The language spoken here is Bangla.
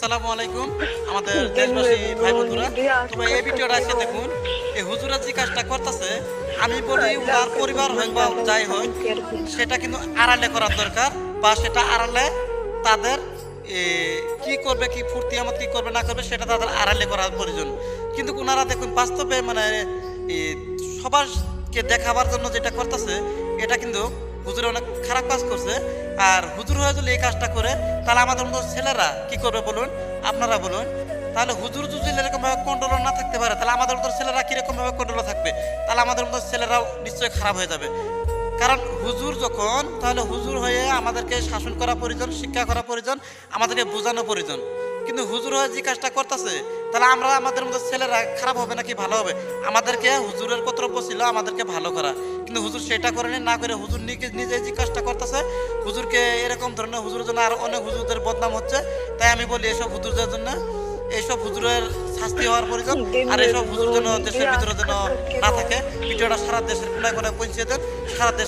আসসালামু আলাইকুম আমাদের দেশবাসী ভাই বন্ধুরা। তবে এই ভিডিওটা এসে দেখুন, এই হুজুরা যে কাজটা করতেছে, আমি বলি উনার পরিবার হোক বা যাই হোক, সেটা কিন্তু আড়ালে করার দরকার, বা সেটা আড়ালে তাদের কি করবে, কি ফুর্তি আমোদ কি করবে না করবে, সেটা তাদের আড়ালে করার প্রয়োজন। কিন্তু ওনারা দেখুন বাস্তবে মানে সবারকে দেখাবার জন্য যেটা করতেছে, এটা কিন্তু হুজুর অনেক খারাপ কাজ করছে। আর হুজুর হয়ে যদি এই কাজটা করে, তাহলে আমাদের মতো ছেলেরা কি করবে বলুন, আপনারা বলুন। তাহলে হুজুর যদি এরকমভাবে কন্ট্রোল না থাকতে পারে, তাহলে আমাদের মতো ছেলেরা কীরকমভাবে কন্ট্রোল থাকবে? তাহলে আমাদের মতো ছেলেরাও নিশ্চয়ই খারাপ হয়ে যাবে। কারণ হুজুর যখন, তাহলে হুজুর হয়ে আমাদেরকে শাসন করা প্রয়োজন, শিক্ষা করা প্রয়োজন, আমাদেরকে বোঝানো প্রয়োজন। কিন্তু হুজুর হয়ে যে কাজটা করতেছে, তাহলে আমরা আমাদের মধ্যে ছেলেরা খারাপ হবে নাকি ভালো হবে? আমাদেরকে হুজুরের কর্তব্য ছিল আমাদেরকে ভালো করা, কিন্তু হুজুর সেটা করেনি। না করে হুজুর নিজে যে কাজটা করতেছে, হুজুরকে এরকম ধরনের হুজুরের জন্য আর অনেক হুজুরদের বদনাম হচ্ছে। তাই আমি বলি এসব হুজুরদের জন্য, এইসব হুজুরের শাস্তি হওয়ার প্রয়োজন। আর এইসব হুজুর যেন দেশের ভিতরে যেন না থাকে। ভিডিওটা সারা দেশের কোনায় কোনায় পৌঁছে দেন, সারা দেশ